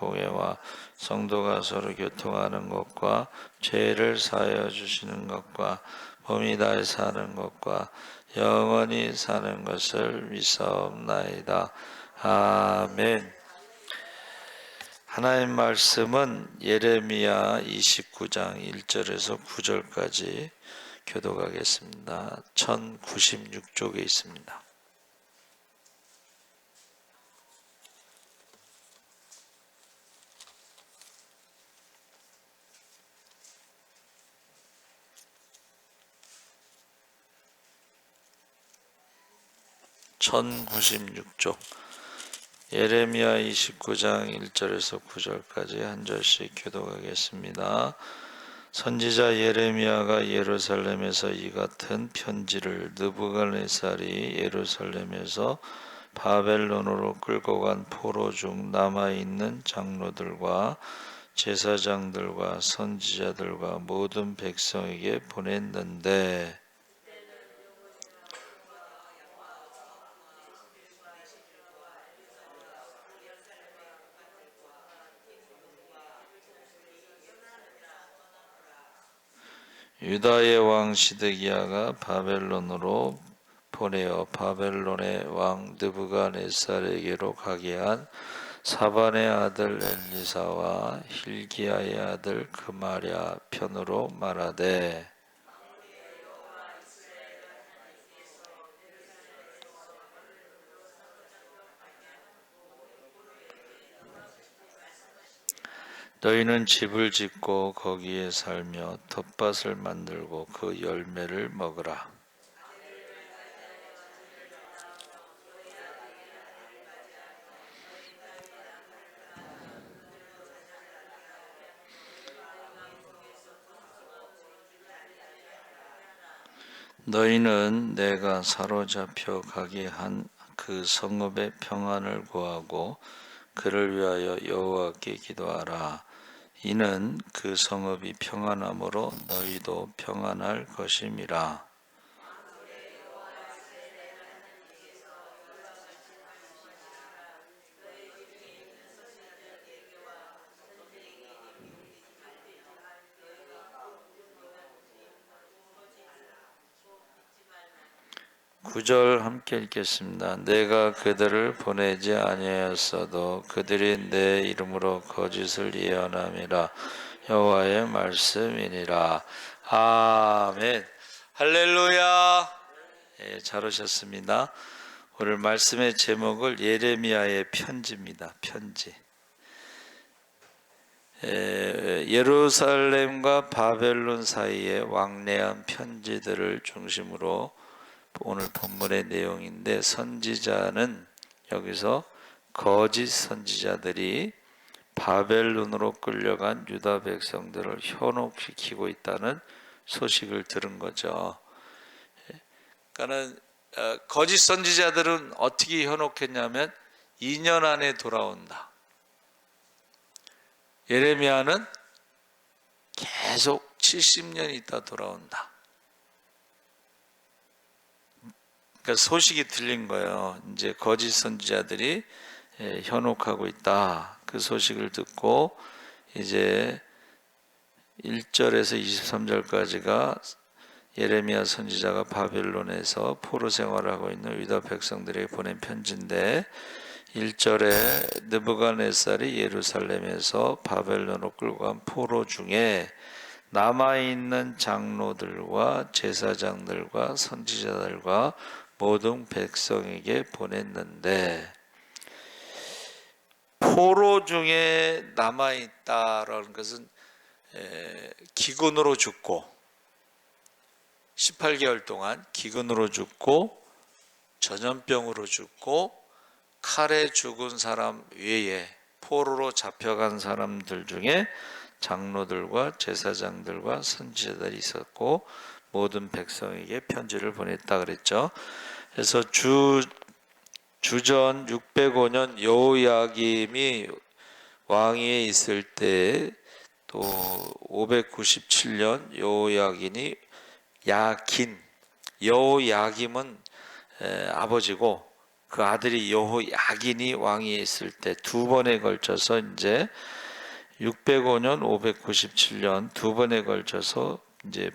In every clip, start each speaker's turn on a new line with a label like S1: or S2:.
S1: 공예와 성도가 서로 교통하는 것과 죄를 사하여 주시는 것과 몸이 다해 사는 것과 영원히 사는 것을 믿사옵나이다. 아멘. 하나님 말씀은 예레미야 29장 1절에서 9절까지 교독하겠습니다. 1096쪽에 있습니다. (1096쪽) 예레미야 29장 1절에서 9절까지 한 절씩 교독하겠습니다. 선지자 예레미야가 예루살렘에서 이 같은 편지를 느부갓네살이 예루살렘에서 바벨론으로 끌고 간 포로 중 남아있는 장로들과 제사장들과 선지자들과 모든 백성에게 보냈는데, 유다의 왕 시드기야가 바벨론으로 보내어 바벨론의 왕 느부갓네살에게로 가게 한 사반의 아들 엘리사와 힐기야의 아들 그마랴 편으로 말하되, 너희는 집을 짓고 거기에 살며 텃밭을 만들고 그 열매를 먹으라. 너희는 내가 사로잡혀 가게 한 그 성읍의 평안을 구하고 그를 위하여 여호와께 기도하라. 이는 그 성읍이 평안함으로 너희도 평안할 것임이라. 구절 함께 읽겠습니다. 내가 그들을 보내지 아니하였어도 그들이 내 이름으로 거짓을 예언함이라. 여호와의 말씀이니라. 아멘. 할렐루야. 예, 잘 오셨습니다. 오늘 말씀의 제목을 예레미야의 편지입니다. 편지. 예루살렘과 바벨론 사이에 왕래한 편지들을 중심으로 오늘 본문의 내용인데, 선지자는 여기서 거짓 선지자들이 바벨론으로 끌려간 유다 백성들을 현혹시키고 있다는 소식을 들은 거죠. 그러니까는 거짓 선지자들은 어떻게 현혹했냐면 2년 안에 돌아온다. 예레미야는 계속 70년 있다 돌아온다. 그러니까 소식이 들린 거예요. 이제 거짓 선지자들이 현혹하고 있다. 그 소식을 듣고 이제 1절에서 23절까지가 예레미야 선지자가 바벨론에서 포로 생활하고 있는 유다 백성들에게 보낸 편지인데, 1절에 느부갓네살이 예루살렘에서 바벨론으로 끌고 간 포로 중에 남아있는 장로들과 제사장들과 선지자들과 모든 백성에게 보냈는데, 포로 중에 남아있다라는 것은 기근으로 죽고 18개월 동안 기근으로 죽고 전염병으로 죽고 칼에 죽은 사람 외에 포로로 잡혀간 사람들 중에 장로들과 제사장들과 선지자들이 있었고 모든 백성에게 편지를 보냈다 그랬죠. 그래서 주전 605년 여호야김이 왕위에 있을 때, 또 597년 여호야김은 아버지고 그 아들이 여호야긴이 왕위에 있을 때 두 번에 걸쳐서 이제 605년, 597년 두 번에 걸쳐서 이제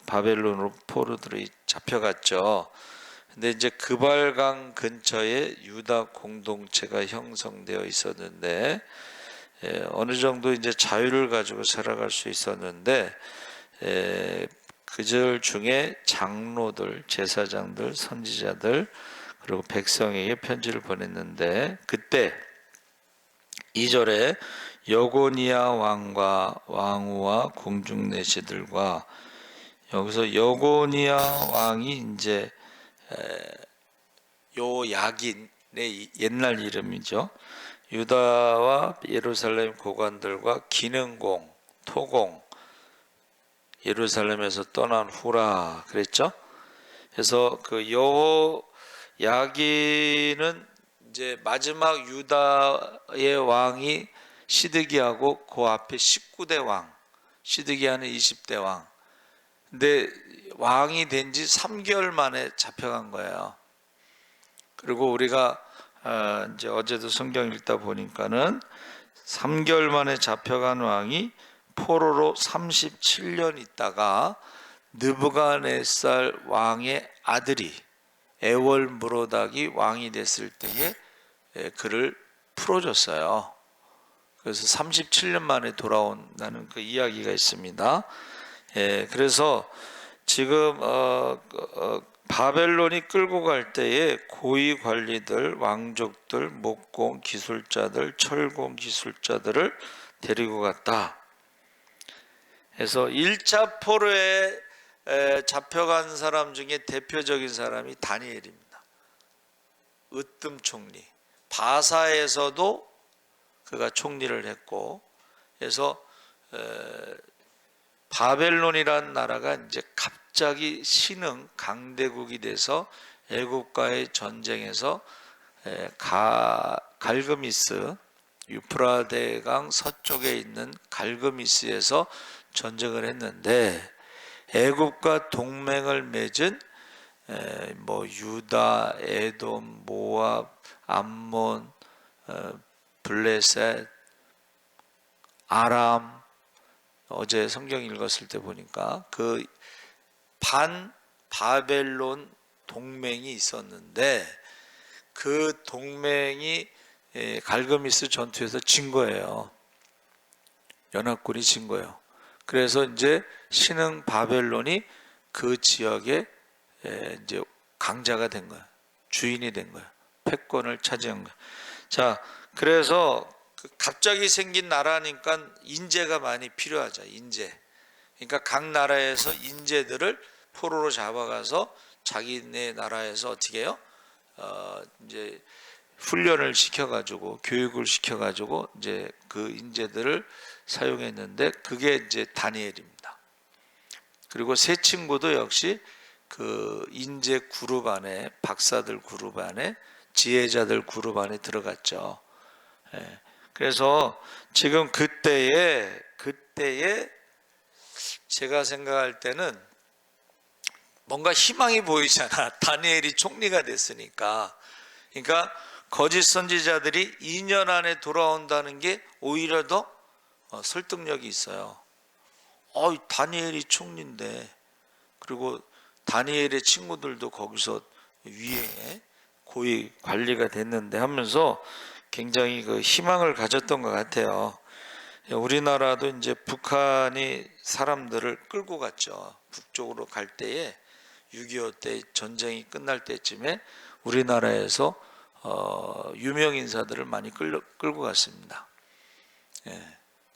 S1: 바벨론으로 포로들이 잡혀갔죠. 근데 이제 그발강 근처에 유다 공동체가 형성되어 있었는데 어느 정도 이제 자유를 가지고 살아갈 수 있었는데 그들 중에 장로들, 제사장들, 선지자들 그리고 백성에게 편지를 보냈는데 그때 2절에 여고니아 왕과 왕후와 궁중내시들과 여기서 여고니아 왕이 이제 요야긴의 옛날 이름이죠. 유다와 예루살렘 고관들과 기능공, 토공, 예루살렘에서 떠난 후라 그랬죠. 그래서 그 여호야긴은 이제 마지막 유다의 왕이 시드기야고 그 앞에 19대 왕, 시드기야는 20대 왕. 근데 왕이 된 지 3개월 만에 잡혀간 거예요. 그리고 우리가 이제 어제도 성경 읽다 보니까는 3개월 만에 잡혀간 왕이 포로로 37년 있다가 느부갓네살 왕의 아들이 에월므로닥이 왕이 됐을 때에 그를 풀어줬어요. 그래서 37년 만에 돌아온다는 그 이야기가 있습니다. 그래서 지금 바벨론이 끌고 갈 때에 고위 관리들, 왕족들, 목공 기술자들, 철공 기술자들을 데리고 갔다. 그래서 1차 포로에 잡혀간 사람 중에 대표적인 사람이 다니엘입니다. 으뜸 총리. 바사에서도 그가 총리를 했고, 그래서 바벨론이라는 나라가 이제 갑자기 신흥 강대국이 돼서 애국과의 전쟁에서 갈그미스, 유프라데강 서쪽에 있는 갈그미스에서 전쟁을 했는데 애국과 동맹을 맺은 뭐 유다, 에돔, 모압, 암몬, 블레셋, 아람, 어제 성경 읽었을 때 보니까 그 반 바벨론 동맹이 있었는데 그 동맹이 갈그미스 전투에서 진 거예요. 연합군이 진 거예요. 그래서 이제 신흥 바벨론이 그 지역에 이제 강자가 된 거예요. 주인이 된 거예요. 패권을 차지한 거예요. 자, 그래서 갑자기 생긴 나라니까 인재가 많이 필요하죠. 인재. 그러니까 각 나라에서 인재들을 포로로 잡아가서 자기네 나라에서 어떻게 해요? 이제 훈련을 시켜가지고 교육을 시켜가지고 이제 그 인재들을 사용했는데 그게 이제 다니엘입니다. 그리고 세 친구도 역시 그 인재 그룹 안에 박사들 그룹 안에 지혜자들 그룹 안에 들어갔죠. 그래서 지금 그때에 제가 생각할 때는 뭔가 희망이 보이잖아. 다니엘이 총리가 됐으니까. 그러니까 거짓 선지자들이 2년 안에 돌아온다는 게 오히려 더 설득력이 있어요. 다니엘이 총리인데, 그리고 다니엘의 친구들도 거기서 위에 고위 관리가 됐는데 하면서 굉장히 그 희망을 가졌던 것 같아요. 우리나라도 이제 북한이 사람들을 끌고 갔죠. 북쪽으로 갈 때에 6.25 때 전쟁이 끝날 때쯤에 우리나라에서 유명 인사들을 많이 끌고 갔습니다.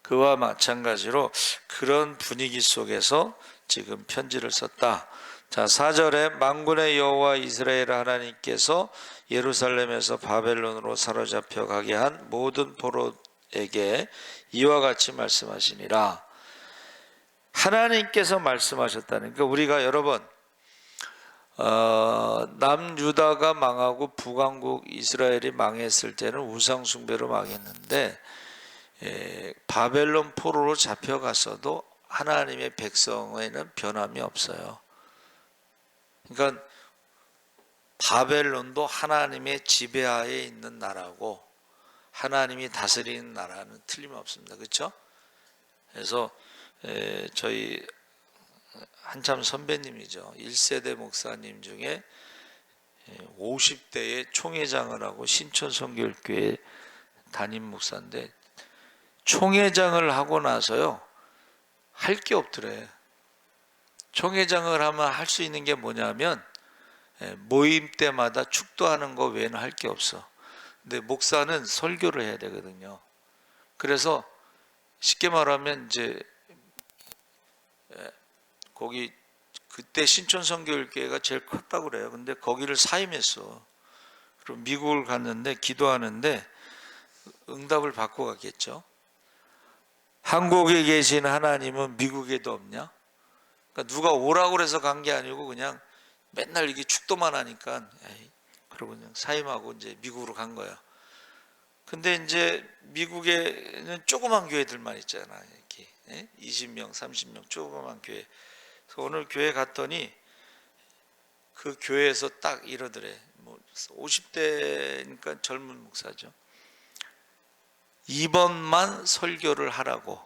S1: 그와 마찬가지로 그런 분위기 속에서 지금 편지를 썼다. 자, 4절에 만군의 여호와 이스라엘 하나님께서 예루살렘에서 바벨론으로 사로잡혀 가게 한 모든 포로에게 이와 같이 말씀하시니라. 하나님께서 말씀하셨다는, 그러니까 우리가 여러분 남유다가 망하고 북왕국 이스라엘이 망했을 때는 우상 숭배로 망했는데 바벨론 포로로 잡혀갔어도 하나님의 백성에는 변함이 없어요. 그러니까 바벨론도 하나님의 지배하에 있는 나라고 하나님이 다스리는 나라는 틀림없습니다. 그렇죠? 그래서 저희 한참 선배님이죠. 1세대 목사님 중에 50대에 총회장을 하고 신촌성결교회 담임 목사인데, 총회장을 하고 나서요 할 게 없더래. 총회장을 하면 할 수 있는 게 뭐냐면 모임 때마다 축도하는 거 외에는 할 게 없어. 근데 목사는 설교를 해야 되거든요. 그래서 쉽게 말하면 이제 거기 그때 신촌성교회가 제일 컸다고 그래요. 근데 거기를 사임했어. 그럼 미국을 갔는데 기도하는데 응답을 받고 갔겠죠. 한국에 계신 하나님은 미국에도 없냐? 그러니까 누가 오라고 해서 간 게 아니고 그냥 맨날 이게 축도만 하니까 그러고 그냥 사임하고 이제 미국으로 간 거야. 근데 이제 미국에는 조그만 교회들만 있잖아. 이렇게 20명, 30명 조그만 교회. 그래서 오늘 교회 갔더니 그 교회에서 딱 이러더래. 뭐 50대니까 젊은 목사죠. 이번만 설교를 하라고.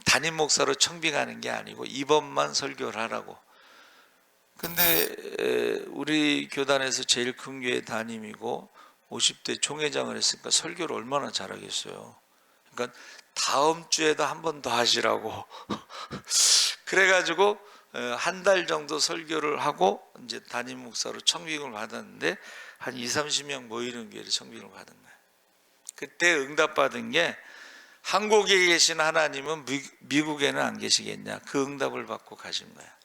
S1: 담임 목사로 청빙하는 게 아니고 이번만 설교를 하라고. 근데 우리 교단에서 제일 큰 교회 담임이고 50대 총회장을 했으니까 설교를 얼마나 잘하겠어요. 그러니까 다음 주에도 한 번 더 하시라고. 그래가지고 한 달 정도 설교를 하고 이제 담임 목사로 청빙을 받았는데 한 20-30명 모이는 교회를 청빙을 받은 거예요. 그때 응답받은 게 한국에 계신 하나님은 미국에는 안 계시겠냐, 그 응답을 받고 가신 거야.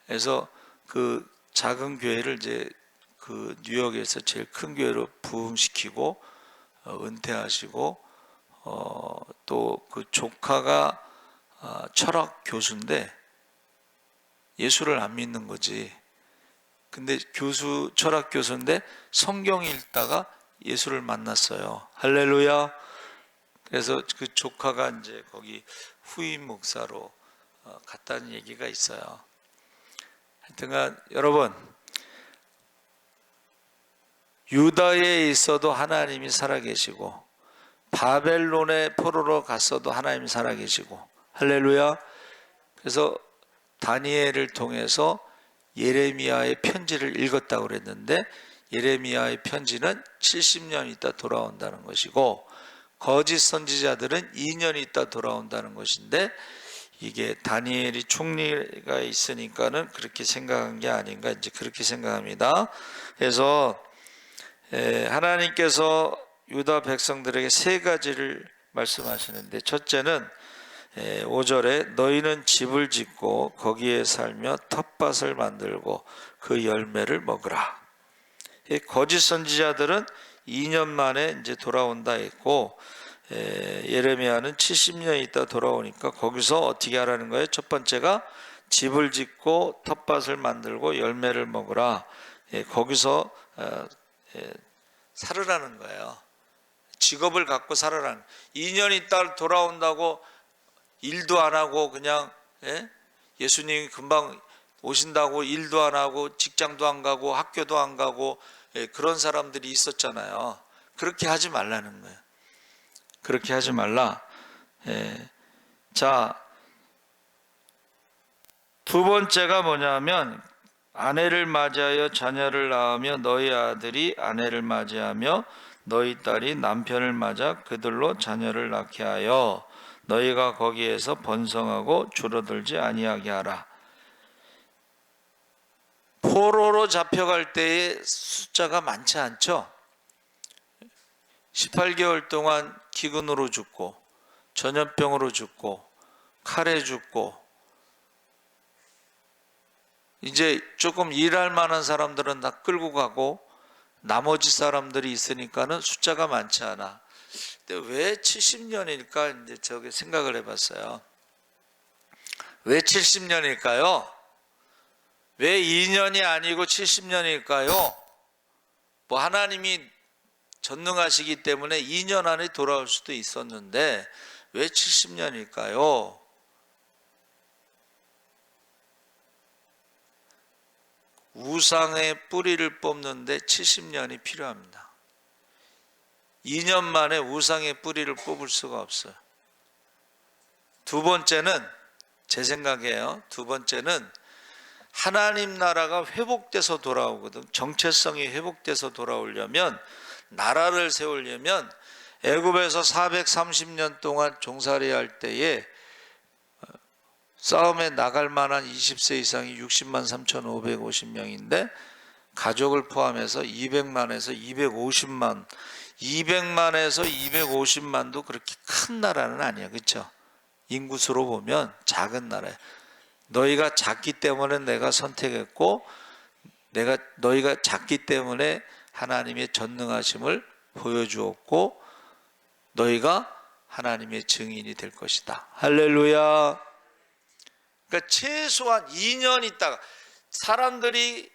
S1: 그래서 그 작은 교회를 이제 그 뉴욕에서 제일 큰 교회로 부흥시키고 은퇴하시고 또 그 조카가 철학 교수인데 예수를 안 믿는 거지. 근데 철학 교수인데 성경 읽다가 예수를 만났어요. 할렐루야. 그래서 그 조카가 이제 거기 후임 목사로 갔다는 얘기가 있어요. 하여튼간 여러분, 유다에 있어도 하나님이 살아계시고 바벨론의 포로로 갔어도 하나님이 살아계시고, 할렐루야. 그래서 다니엘을 통해서 예레미야의 편지를 읽었다고 그랬는데 예레미야의 편지는 70년 있다 돌아온다는 것이고 거짓 선지자들은 2년 있다 돌아온다는 것인데, 이게 다니엘이 총리가 있으니까는 그렇게 생각한 게 아닌가, 이제 그렇게 생각합니다. 그래서 하나님께서 유다 백성들에게 세 가지를 말씀하시는데, 첫째는 5절에 너희는 집을 짓고 거기에 살며 텃밭을 만들고 그 열매를 먹으라. 거짓 선지자들은 2년 만에 이제 돌아온다 했고 예레미야는 70년 있다 돌아오니까 거기서 어떻게 하라는 거예요? 첫 번째가 집을 짓고 텃밭을 만들고 열매를 먹으라. 거기서 살으라는 거예요. 직업을 갖고 살아라는. 2년 있다 돌아온다고 일도 안 하고 그냥 예수님이 금방 오신다고 일도 안 하고 직장도 안 가고 학교도 안 가고 그런 사람들이 있었잖아요. 그렇게 하지 말라는 거예요. 그렇게 하지 말라. 자, 두 번째가 뭐냐면 아내를 맞이하여 자녀를 낳으며 너희 아들이 아내를 맞이하며 너희 딸이 남편을 맞아 그들로 자녀를 낳게 하여 너희가 거기에서 번성하고 줄어들지 아니하게 하라. 포로로 잡혀갈 때의 숫자가 많지 않죠. 18개월 동안 기근으로 죽고 전염병으로 죽고 칼에 죽고, 이제 조금 일할 만한 사람들은 다 끌고 가고 나머지 사람들이 있으니까는 숫자가 많지 않아. 근데 왜 70년일까? 이제 저게 생각을 해봤어요. 왜 70년일까요? 왜 2년이 아니고 70년일까요? 뭐 하나님이 전능하시기 때문에 2년 안에 돌아올 수도 있었는데 왜 70년일까요? 우상의 뿌리를 뽑는데 70년이 필요합니다. 2년 만에 우상의 뿌리를 뽑을 수가 없어요. 두 번째는, 제 생각이에요. 두 번째는 하나님 나라가 회복돼서 돌아오거든. 정체성이 회복돼서 돌아오려면, 나라를 세우려면 애굽에서 430년 동안 종살이 할 때에 싸움에 나갈 만한 20세 이상이 60만 3,550명인데 가족을 포함해서 200만에서 250만, 200만에서 250만도 그렇게 큰 나라는 아니야. 그렇죠? 인구수로 보면 작은 나라야. 너희가 작기 때문에 내가 선택했고, 너희가 작기 때문에 하나님의 전능하심을 보여주었고, 너희가 하나님의 증인이 될 것이다. 할렐루야. 그러니까 최소한 2년 있다가, 사람들이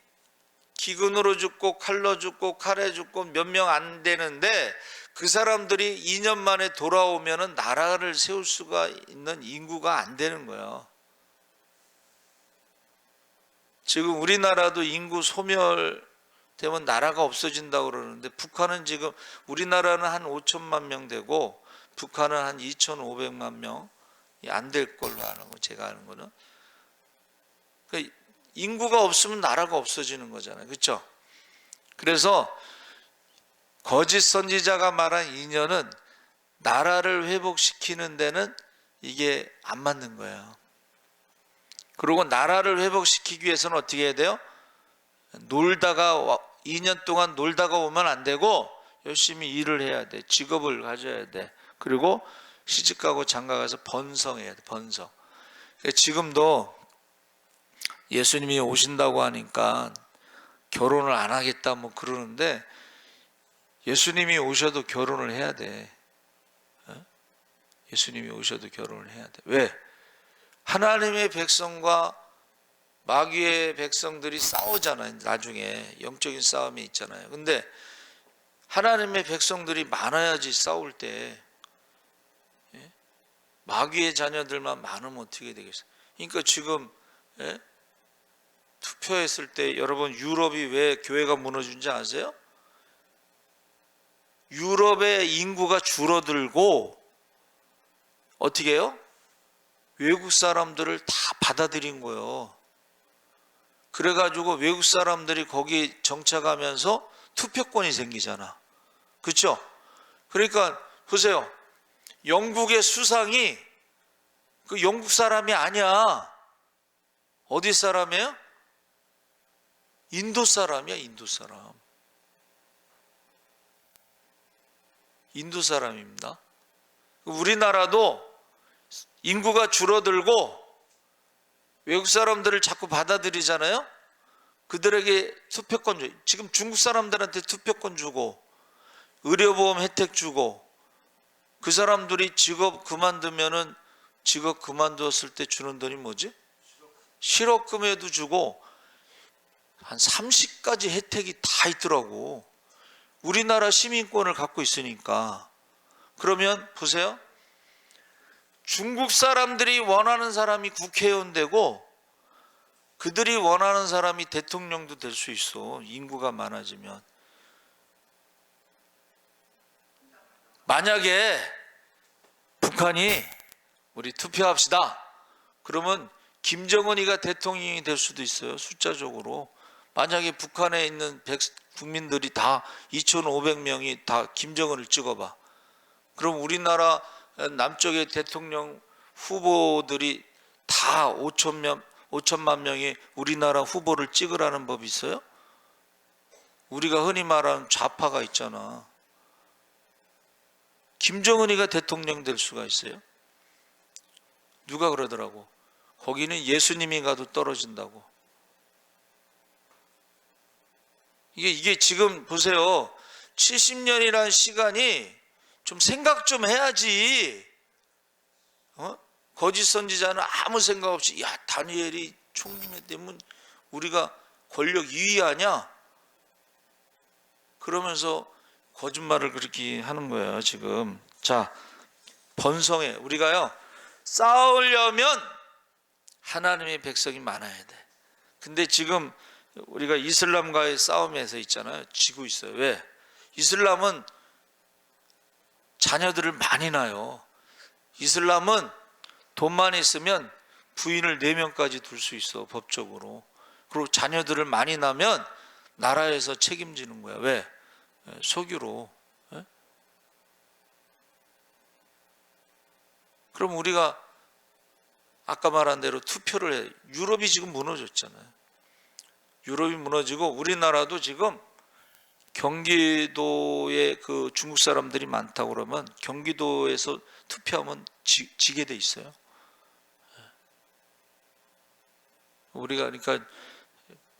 S1: 기근으로 죽고 칼로 죽고 칼에 죽고 몇 명 안 되는데, 그 사람들이 2년 만에 돌아오면은 나라를 세울 수가 있는 인구가 안 되는 거예요. 지금 우리나라도 인구 소멸되면 나라가 없어진다고 그러는데, 북한은 지금, 우리나라는 한 5천만 명 되고 북한은 한 2,500만 명이 안 될 걸로 아는 거, 제가 아는 거는. 그러니까 인구가 없으면 나라가 없어지는 거잖아요. 그렇죠? 그래서 거짓 선지자가 말한 2년은 나라를 회복시키는 데는 이게 안 맞는 거예요. 그리고 나라를 회복시키기 위해서는 어떻게 해야 돼요? 2년 동안 놀다가 오면 안 되고 열심히 일을 해야 돼. 직업을 가져야 돼. 그리고 시집가고 장가가서 번성해야 돼. 번성. 지금도 예수님이 오신다고 하니까 결혼을 안 하겠다 뭐 그러는데, 예수님이 오셔도 결혼을 해야 돼. 예수님이 오셔도 결혼을 해야 돼. 왜? 하나님의 백성과 마귀의 백성들이 싸우잖아요. 나중에 영적인 싸움이 있잖아요. 근데 하나님의 백성들이 많아야지 싸울 때, 마귀의 자녀들만 많으면 어떻게 되겠어요? 그러니까 지금 투표했을 때, 여러분 유럽이 왜 교회가 무너진지 아세요? 유럽의 인구가 줄어들고 어떻게 해요? 외국 사람들을 다 받아들인 거예요. 그래가지고 외국 사람들이 거기 정착하면서 투표권이 생기잖아. 그렇죠? 그러니까 보세요. 영국의 수상이 그 영국 사람이 아니야. 어디 사람이에요? 인도 사람이야. 인도 사람. 인도 사람입니다. 우리나라도 인구가 줄어들고 외국 사람들을 자꾸 받아들이잖아요. 그들에게 투표권 줘. 지금 중국 사람들한테 투표권 주고 의료보험 혜택 주고, 그 사람들이 직업 그만두면은, 직업 그만두었을 때 주는 돈이 뭐지? 실업금에도 주고 한 30가지 혜택이 다 있더라고. 우리나라 시민권을 갖고 있으니까. 그러면 보세요. 중국 사람들이 원하는 사람이 국회의원 되고 그들이 원하는 사람이 대통령도 될 수 있어. 인구가 많아지면. 만약에 북한이 우리 투표합시다. 그러면 김정은이가 대통령이 될 수도 있어요. 숫자적으로. 만약에 북한에 있는 국민들이 다 2,500명이 다 김정은을 찍어봐. 그럼 우리나라 남쪽의 대통령 후보들이 다 5천만 명이 우리나라 후보를 찍으라는 법이 있어요? 우리가 흔히 말하는 좌파가 있잖아. 김정은이가 대통령 될 수가 있어요? 누가 그러더라고. 거기는 예수님이 가도 떨어진다고. 이게 지금 보세요. 70년이라는 시간이 좀 생각 좀 해야지. 거짓 선지자는 아무 생각 없이, 야, 다니엘이 총리면 되면 우리가 권력 2위 아냐? 그러면서 거짓말을 그렇게 하는 거예요, 지금. 자, 번성해. 우리가요, 싸우려면 하나님의 백성이 많아야 돼. 근데 지금 우리가 이슬람과의 싸움에서 있잖아요. 지고 있어요. 왜? 이슬람은 자녀들을 많이 낳아요. 이슬람은 돈만 있으면 부인을 4명까지 둘 수 있어, 법적으로. 그리고 자녀들을 많이 낳으면 나라에서 책임지는 거야. 왜? 석유로. 그럼 우리가 아까 말한 대로 투표를 해. 유럽이 지금 무너졌잖아요. 유럽이 무너지고 우리나라도 지금 경기도에 그 중국 사람들이 많다고 그러면 경기도에서 투표하면 지게 돼 있어요. 우리가 그러니까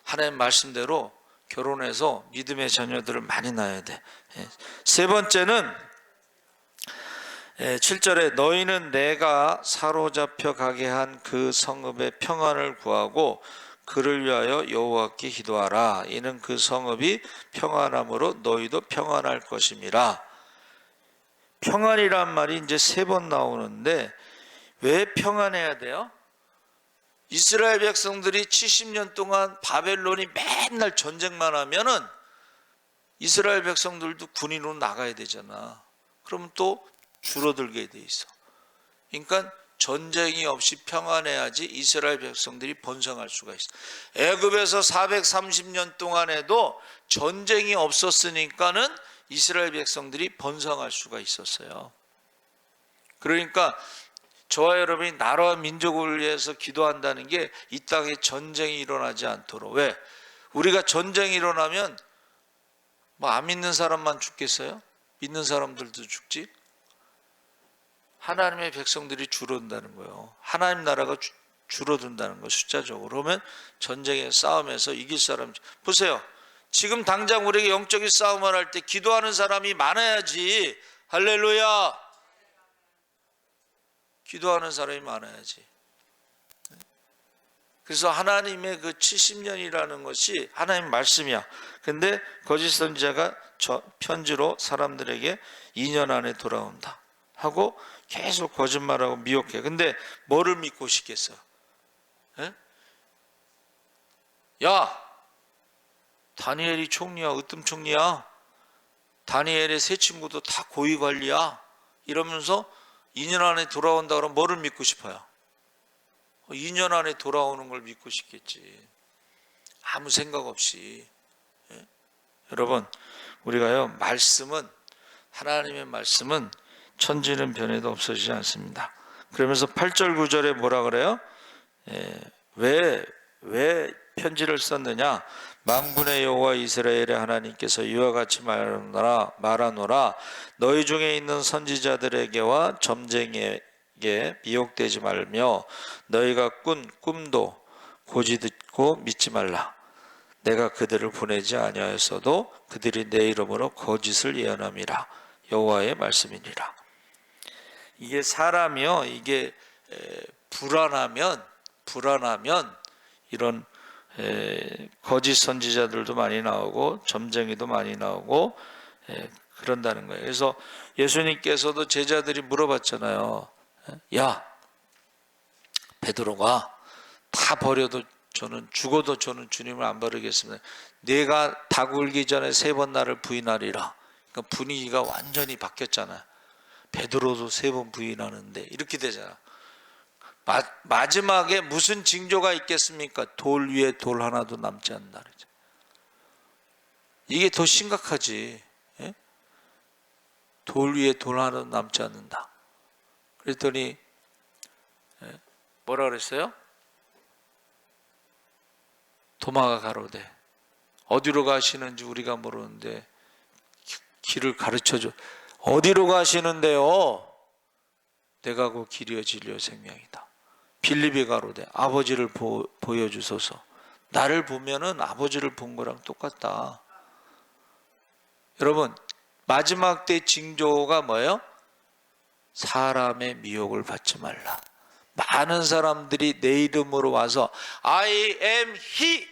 S1: 하나님 말씀대로 결혼해서 믿음의 자녀들을 많이 낳아야 돼. 세 번째는 7절에 너희는 내가 사로잡혀 가게 한 그 성읍의 평안을 구하고 그를 위하여 여호와께 기도하라. 이는 그 성읍이 평안함으로 너희도 평안할 것임이라. 평안이란 말이 이제 3번 나오는데 왜 평안해야 돼요? 이스라엘 백성들이 70년 동안 바벨론이 맨날 전쟁만 하면은 이스라엘 백성들도 군인으로 나가야 되잖아. 그러면 또 줄어들게 돼 있어. 그러니까 전쟁이 없이 평안해야지 이스라엘 백성들이 번성할 수가 있어. 애굽에서 430년 동안에도 전쟁이 없었으니까는 이스라엘 백성들이 번성할 수가 있었어요. 그러니까 저와 여러분이 나라와 민족을 위해서 기도한다는 게 이 땅에 전쟁이 일어나지 않도록. 왜? 우리가 전쟁이 일어나면 뭐 안 믿는 사람만 죽겠어요? 믿는 사람들도 죽지? 하나님의 백성들이 줄어든다는 거예요. 하나님 나라가 줄어든다는 거, 숫자적으로. 그러면 전쟁의 싸움에서 이길 사람. 보세요. 지금 당장 우리에게 영적인 싸움을 할 때 기도하는 사람이 많아야지. 할렐루야. 기도하는 사람이 많아야지. 그래서 하나님의 그 70년이라는 것이 하나님 말씀이야. 근데 거짓 선지자가 편지로 사람들에게 2년 안에 돌아온다 하고 계속 거짓말하고 미혹해. 근데 뭐를 믿고 싶겠어? 야, 다니엘이 총리야, 으뜸 총리야. 다니엘의 세 친구도 다 고위 관리야. 이러면서 2년 안에 돌아온다 그러면 뭐를 믿고 싶어요? 2년 안에 돌아오는 걸 믿고 싶겠지. 아무 생각 없이. 여러분, 우리가요, 말씀은, 하나님의 말씀은 천지는 변해도 없어지지 않습니다. 그러면서 8절 9절에 뭐라 그래요? 왜 편지를 썼느냐? 만군의 여호와 이스라엘의 하나님께서 이와 같이 말하노라. 너희 중에 있는 선지자들에게와 점쟁이에게 미혹되지 말며 너희가 꾼 꿈도 고지 듣고 믿지 말라. 내가 그들을 보내지 아니하였어도 그들이 내 이름으로 거짓을 예언함이라. 여호와의 말씀이니라. 이게 사람이요, 이게 불안하면 이런 거짓 선지자들도 많이 나오고 점쟁이도 많이 나오고 그런다는 거예요. 그래서 예수님께서도 제자들이 물어봤잖아요. 야, 베드로가 다 버려도 저는 죽어도 저는 주님을 안 버리겠습니다. 내가 닭 울기 전에 3번 나를 부인하리라. 그러니까 분위기가 완전히 바뀌었잖아요. 베드로도 3번 부인하는데 이렇게 되잖아. 마지막에 무슨 징조가 있겠습니까? 돌 위에 돌 하나도 남지 않는다 그러죠. 이게 더 심각하지. 예? 돌 위에 돌 하나도 남지 않는다. 그랬더니 뭐라 그랬어요? 도마가 가로되 어디로 가시는지 우리가 모르는데 길을 가르쳐줘. 어디로 가시는데요? 내가 그 길이요 진리요 생명이다. 빌립이 가로되 아버지를 보여주소서. 나를 보면은 아버지를 본 거랑 똑같다. 여러분, 마지막 때 징조가 뭐예요? 사람의 미혹을 받지 말라. 많은 사람들이 내 이름으로 와서 I am he,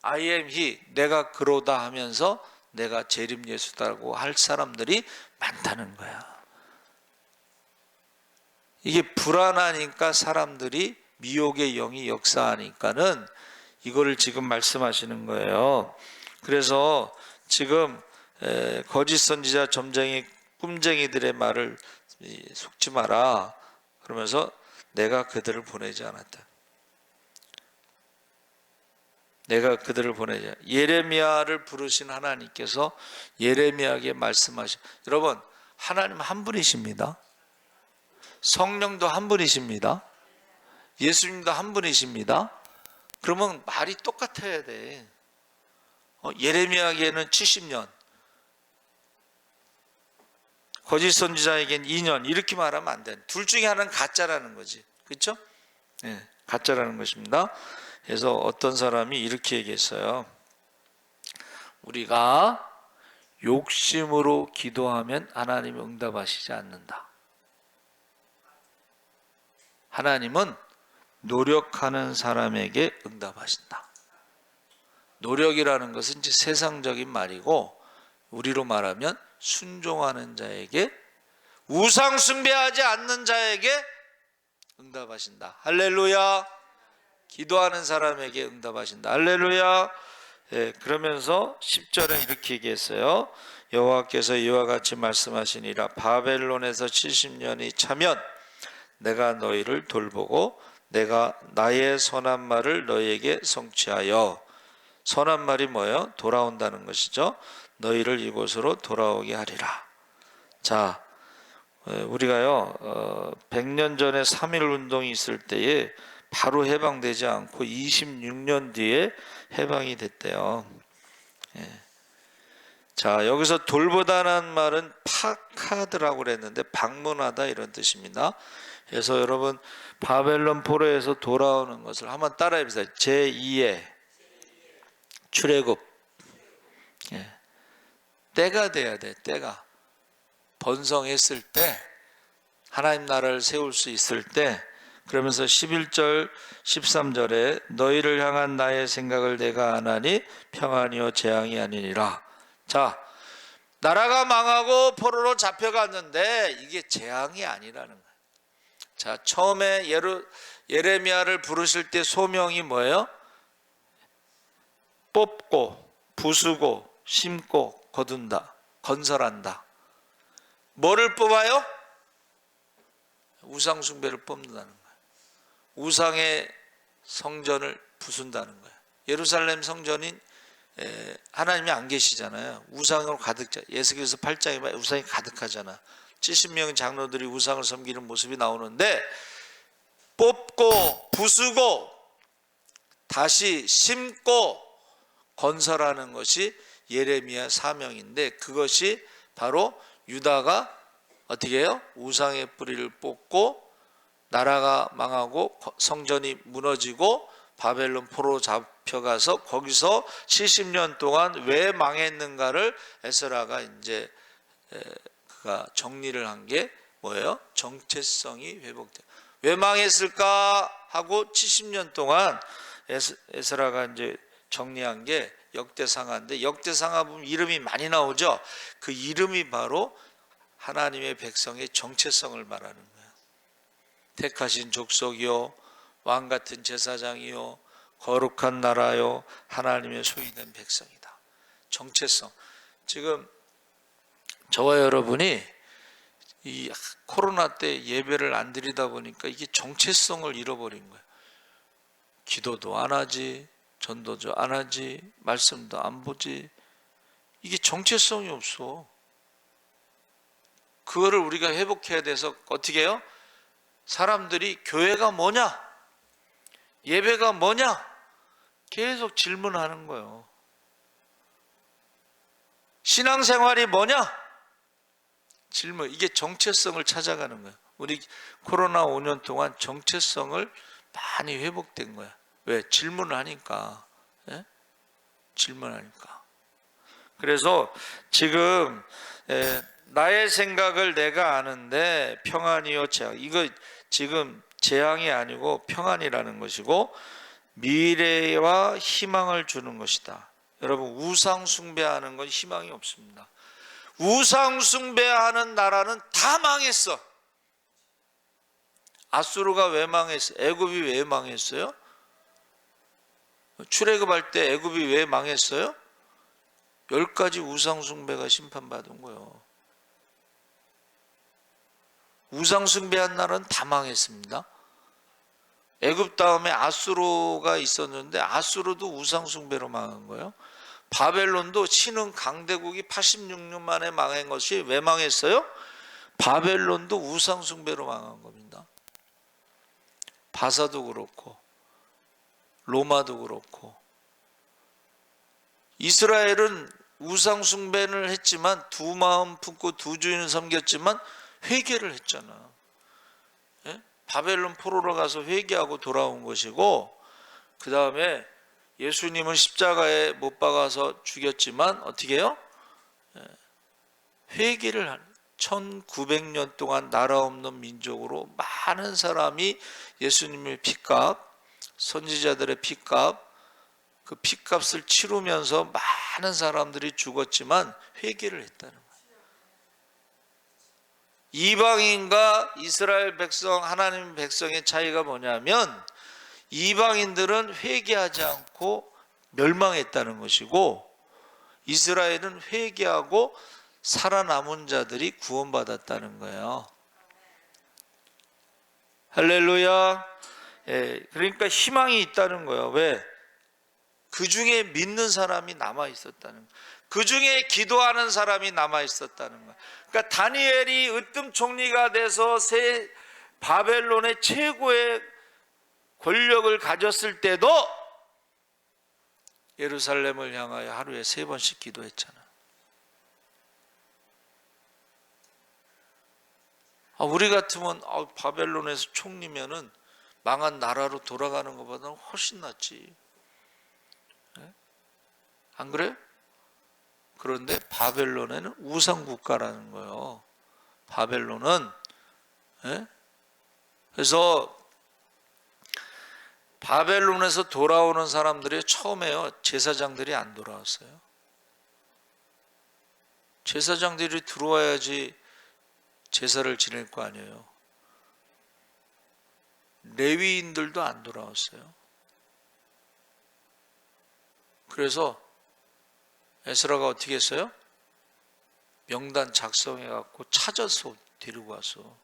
S1: I am he, 내가 그러다 하면서 내가 재림 예수다라고 할 사람들이 많다는 거야. 이게 불안하니까 사람들이 미혹의 영이 역사하니까는 이거를 지금 말씀하시는 거예요. 그래서 지금 거짓 선지자, 점쟁이, 꿈쟁이들의 말을 속지 마라. 그러면서 내가 그들을 보내지 않았다. 내가 그들을 보내지. 예레미야를 부르신 하나님께서 예레미야에게 말씀하시. 여러분, 하나님 한 분이십니다. 성령도 한 분이십니다. 예수님도 한 분이십니다. 그러면 말이 똑같아야 돼. 예레미야에게는 70년, 거짓 선지자에게는 2년, 이렇게 말하면 안 돼. 둘 중에 하나는 가짜라는 거지. 그렇죠? 네, 가짜라는 것입니다. 그래서 어떤 사람이 이렇게 얘기했어요. 우리가 욕심으로 기도하면 하나님이 응답하시지 않는다. 하나님은 노력하는 사람에게 응답하신다. 노력이라는 것은 이제 세상적인 말이고, 우리로 말하면 순종하는 자에게, 우상 숭배하지 않는 자에게 응답하신다. 할렐루야. 기도하는 사람에게 응답하신다. 할렐루야. 예, 그러면서 10절에 이렇게 얘기했어요. 여호와께서 이와 같이 말씀하시니라. 바벨론에서 70년이 차면 내가 너희를 돌보고 내가 나의 선한 말을 너희에게 성취하여. 선한 말이 뭐예요? 돌아온다는 것이죠. 너희를 이곳으로 돌아오게 하리라. 자, 우리가요 100년 전에 3.1 운동이 있을 때에 바로 해방되지 않고 26년 뒤에 해방이 됐대요. 예. 자, 여기서 돌보다는 말은 파카드라고 그랬는데 방문하다, 이런 뜻입니다. 그래서 여러분, 바벨론 포로에서 돌아오는 것을 한번 따라해 보세요. 제2의 출애굽. 예. 때가 돼야 돼. 때가 번성했을 때, 하나님 나라를 세울 수 있을 때. 그러면서 11절 13절에 너희를 향한 나의 생각을 내가 아나니 평안이요 재앙이 아니니라. 자, 나라가 망하고 포로로 잡혀갔는데 이게 재앙이 아니라는 거예요. 자, 처음에 예레미야를 부르실 때 소명이 뭐예요? 뽑고 부수고 심고 거둔다, 건설한다. 뭐를 뽑아요? 우상 숭배를 뽑는다는 거예요. 우상의 성전을 부순다는 거예요. 예루살렘 성전인 하나님이 안 계시잖아요. 우상으로 가득 차. 예수께서 8장에 우상이 가득하잖아. 70명의 장로들이 우상을 섬기는 모습이 나오는데, 뽑고 부수고 다시 심고 건설하는 것이 예레미야 사명인데, 그것이 바로 유다가 어떻게 해요? 우상의 뿌리를 뽑고 나라가 망하고 성전이 무너지고 바벨론 포로 잡혀가서 거기서 70년 동안 왜 망했는가를 에스라가 이제 그가 정리를 한 게 뭐예요? 정체성이 회복돼. 왜 망했을까 하고 70년 동안 에스라가 이제 정리한 게 역대상하인데, 역대상하 보면 이름이 많이 나오죠. 그 이름이 바로 하나님의 백성의 정체성을 말하는 거예요. 택하신 족속이요, 왕 같은 제사장이요, 거룩한 나라요, 하나님의 소유된 백성이다. 정체성. 지금 저와 여러분이 이 코로나 때 예배를 안 드리다 보니까 이게 정체성을 잃어버린 거예요. 기도도 안 하지, 전도도 안 하지, 말씀도 안 보지. 이게 정체성이 없어. 그거를 우리가 회복해야 돼서 어떻게 해요? 사람들이 교회가 뭐냐? 예배가 뭐냐? 계속 질문하는 거예요. 신앙생활이 뭐냐? 질문. 이게 정체성을 찾아가는 거예요. 우리 코로나 5년 동안 정체성을 많이 회복된 거야. 왜? 질문을 하니까. 예? 질문하니까. 그래서 지금 나의 생각을 내가 아는데 평안이요 재앙. 이거 지금 재앙이 아니고 평안이라는 것이고, 미래와 희망을 주는 것이다. 여러분, 우상 숭배하는 건 희망이 없습니다. 우상 숭배하는 나라는 다 망했어. 아수르가 왜 망했어요? 애굽이 왜 망했어요? 출애굽할 때 애굽이 왜 망했어요? 10가지 우상 숭배가 심판받은 거예요. 우상 숭배한 나라는 다 망했습니다. 애굽 다음에 아수르가 있었는데 아수르도 우상 숭배로 망한 거예요. 바벨론도 신흥 강대국이 86년 만에 망한 것이 왜 망했어요? 바벨론도 우상 숭배로 망한 겁니다. 바사도 그렇고 로마도 그렇고. 이스라엘은 우상 숭배를 했지만 두 마음 품고 두 주인을 섬겼지만 회개를 했잖아. 예? 바벨론 포로로 가서 회개하고 돌아온 것이고, 그 다음에 예수님은 십자가에 못 박아서 죽였지만 어떻게 해요? 회개를 하는, 1900년 동안 나라 없는 민족으로 많은 사람이 예수님의 피값, 선지자들의 피값, 그 피값을 치르면서 많은 사람들이 죽었지만 회개를 했다는 거예요. 이방인과 이스라엘 백성, 하나님 백성의 차이가 뭐냐면, 이방인들은 회개하지 않고 멸망했다는 것이고, 이스라엘은 회개하고 살아남은 자들이 구원받았다는 거예요. 할렐루야. 예, 그러니까 희망이 있다는 거예요. 왜? 그 중에 믿는 사람이 남아 있었다는 거예요. 그 중에 기도하는 사람이 남아 있었다는 거예요. 그러니까 다니엘이 으뜸 총리가 돼서 바벨론의 최고의 권력을 가졌을 때도 예루살렘을 향하여 하루에 3번씩 기도했잖아. 우리 같으면 바벨론에서 총리면은 망한 나라로 돌아가는 것보다는 훨씬 낫지. 안 그래? 그런데 바벨론에는 우상국가라는 거예요. 바벨론은. 그래서 바벨론에서 돌아오는 사람들이 처음에요, 제사장들이 안 돌아왔어요. 제사장들이 들어와야지 제사를 지낼 거 아니에요. 레위인들도 안 돌아왔어요. 그래서 에스라가 어떻게 했어요? 명단 작성해 갖고 찾아서 데리고 와서.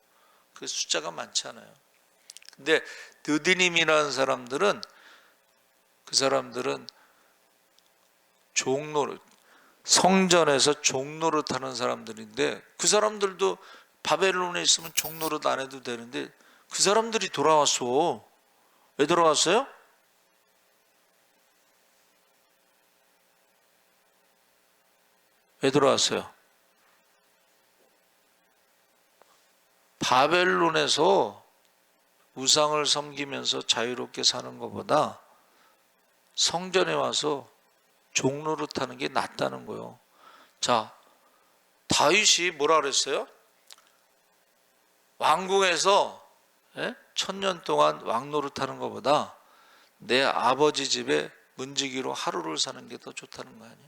S1: 그 숫자가 많지 않아요. 근데 느디님이라는 사람들은, 그 사람들은 종로를, 성전에서 종로를 타는 사람들인데, 그 사람들도 바벨론에 있으면 종로를 안 해도 되는데 그 사람들이 돌아왔어. 왜 돌아왔어요? 왜 돌아왔어요? 바벨론에서 우상을 섬기면서 자유롭게 사는 것보다 성전에 와서 종로를 타는 게 낫다는 거예요. 자, 다윗이 뭐라 그랬어요? 왕궁에서 1000년 동안 왕노릇 하는 것보다 내 아버지 집에 문지기로 하루를 사는 게 더 좋다는 거 아니에요?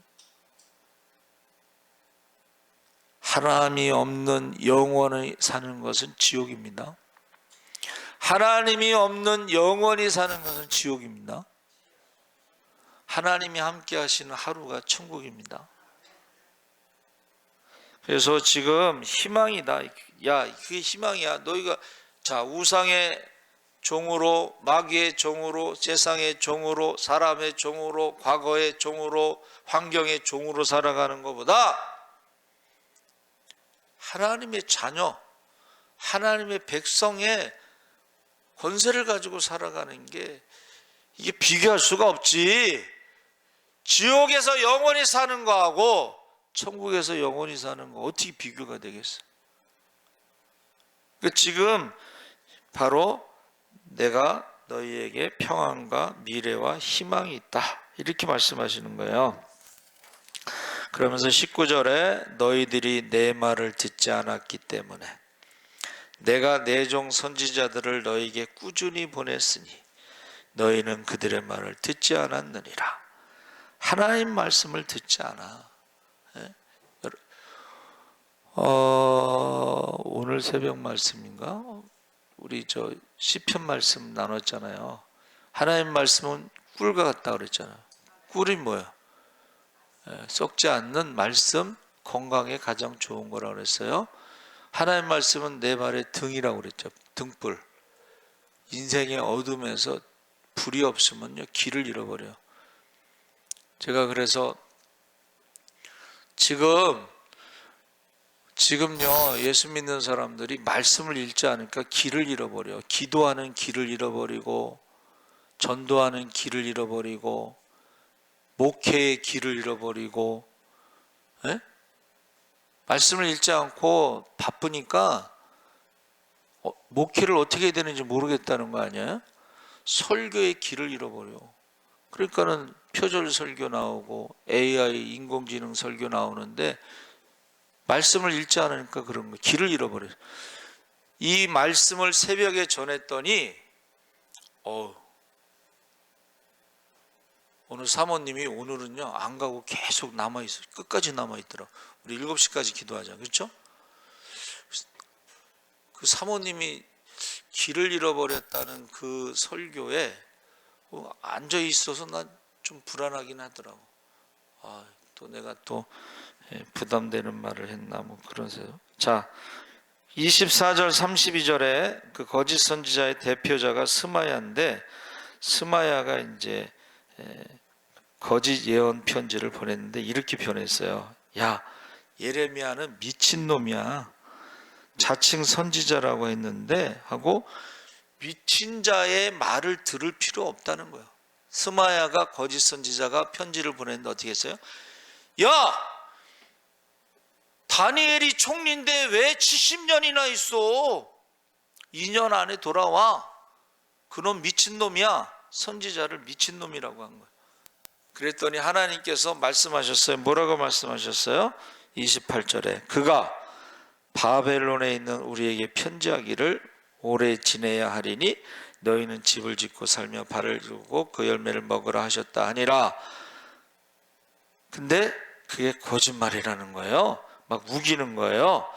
S1: 하나님이 없는 영원히 사는 것은 지옥입니다. 하나님이 없는 영원히 사는 것은 지옥입니다. 하나님이 함께 하시는 하루가 천국입니다. 그래서 지금 희망이다. 야, 그게 희망이야. 너희가 자, 우상의 종으로, 마귀의 종으로, 세상의 종으로, 사람의 종으로, 과거의 종으로, 환경의 종으로 살아가는 것보다 하나님의 자녀, 하나님의 백성의 권세를 가지고 살아가는 게, 이게 비교할 수가 없지. 지옥에서 영원히 사는 거하고 천국에서 영원히 사는 거 어떻게 비교가 되겠어? 그러니까 지금 바로 내가 너희에게 평안과 미래와 희망이 있다, 이렇게 말씀하시는 거예요. 그러면서 19절에 너희들이 내 말을 듣지 않았기 때문에 내가 내 종 선지자들을 너희에게 꾸준히 보냈으니 너희는 그들의 말을 듣지 않았느니라. 하나님 말씀을 듣지 않아. 오늘 새벽 말씀인가? 우리 시편 말씀 나눴잖아요. 하나님 말씀은 꿀 같다 그랬잖아. 꿀이 뭐야? 썩지 않는 말씀, 건강에 가장 좋은 거라고 그랬어요. 하나님 말씀은 내 발의 등이라고 그랬죠. 등불. 인생의 어둠에서 불이 없으면요 길을 잃어버려요. 제가 그래서 지금요 예수 믿는 사람들이 말씀을 읽지 않으니까 길을 잃어버려요. 기도하는 길을 잃어버리고 전도하는 길을 잃어버리고 목회의 길을 잃어버리고, 에? 말씀을 읽지 않고 바쁘니까 목회를 어떻게 해야 되는지 모르겠다는 거 아니에요? 설교의 길을 잃어버려. 그러니까는 표절 설교 나오고 AI 인공지능 설교 나오는데 말씀을 읽지 않으니까 그런 거예요. 길을 잃어버려요. 이 말씀을 새벽에 전했더니 오늘 사모님이 오늘은요 안 가고 계속 남아있어요. 끝까지 남아있더라. 우리 7시까지 기도하자. 그렇죠? 그 사모님이 길을 잃어버렸다는 그 설교에 앉아 있어서 난 좀 불안하긴 하더라고. 또 내가 또 부담되는 말을 했나 뭐 그러세요. 자, 24절 32절에 그 거짓 선지자의 대표자가 스마야인데 스마야가 이제 거짓 예언 편지를 보냈는데 이렇게 변했어요. 야, 예레미야는 미친놈이야. 자칭 선지자라고 했는데 하고 미친 자의 말을 들을 필요 없다는 거예요. 스마야가 거짓 선지자가 편지를 보냈는데 어떻게 했어요? 야, 다니엘이 총리인데 왜 70년이나 있어? 2년 안에 돌아와. 그놈 미친놈이야. 선지자를 미친놈이라고 한 거예요. 그랬더니 하나님께서 말씀하셨어요. 뭐라고 말씀하셨어요? 28절에 그가 바벨론에 있는 우리에게 편지하기를 오래 지내야 하리니 너희는 집을 짓고 살며 발을 두고 그 열매를 먹으라 하셨다 하니라. 근데 그게 거짓말이라는 거예요. 막 우기는 거예요.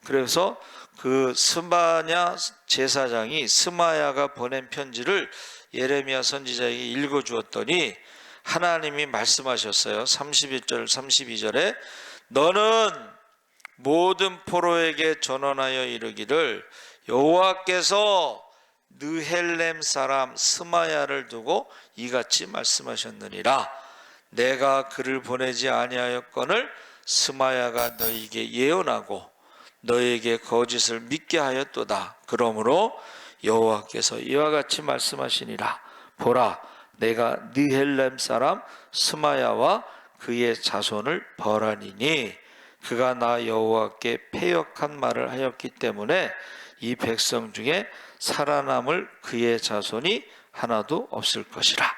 S1: 그래서 그 스마냐 제사장이 스마야가 보낸 편지를 예레미야 선지자에게 읽어주었더니 하나님이 말씀하셨어요. 31절 32절에 너는 모든 포로에게 전언하여 이르기를 여호와께서 느헬렘 사람 스마야를 두고 이같이 말씀하셨느니라. 내가 그를 보내지 아니하였거늘 스마야가 너희에게 예언하고 너희에게 거짓을 믿게 하였도다. 그러므로 여호와께서 이와 같이 말씀하시니라. 보라, 내가 느헬렘 사람 스마야와 그의 자손을 벌하니니 그가 나 여호와께 패역한 말을 하였기 때문에 이 백성 중에 살아남을 그의 자손이 하나도 없을 것이라.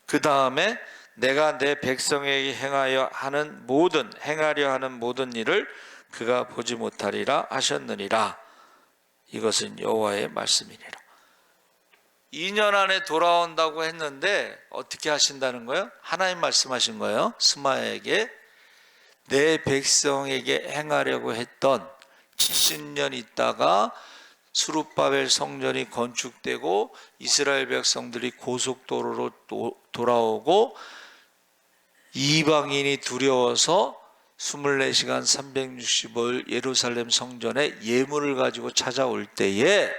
S1: 그 다음에 내가 내 백성에게 행하려 하는 모든 일을 그가 보지 못하리라 하셨느니라. 이것은 여호와의 말씀이니라. 2년 안에 돌아온다고 했는데 어떻게 하신다는 거예요? 하나님 말씀하신 거예요. 스마야에게 내 백성에게 행하려고 했던 70년 있다가 스룹바벨 성전이 건축되고 이스라엘 백성들이 고속도로로 돌아오고 이방인이 두려워서 24시간 365일 예루살렘 성전에 예물을 가지고 찾아올 때에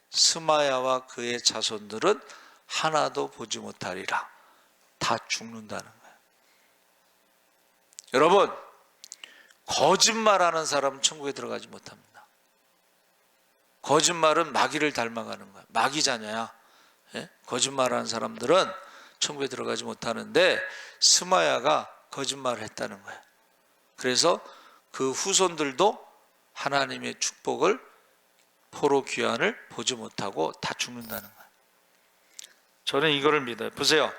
S1: 스마야와 그의 자손들은 하나도 보지 못하리라. 다 죽는다는 거예요. 여러분, 거짓말하는 사람은 천국에 들어가지 못합니다. 거짓말은 마귀를 닮아가는 거야. 마귀 자녀야. 예? 거짓말하는 사람들은 천국에 들어가지 못하는데 스마야가 거짓말을 했다는 거야. 그래서 그 후손들도 하나님의 축복을 포로 귀환을 보지 못하고 다 죽는다는 거야. 저는 이거를 믿어요. 보세요.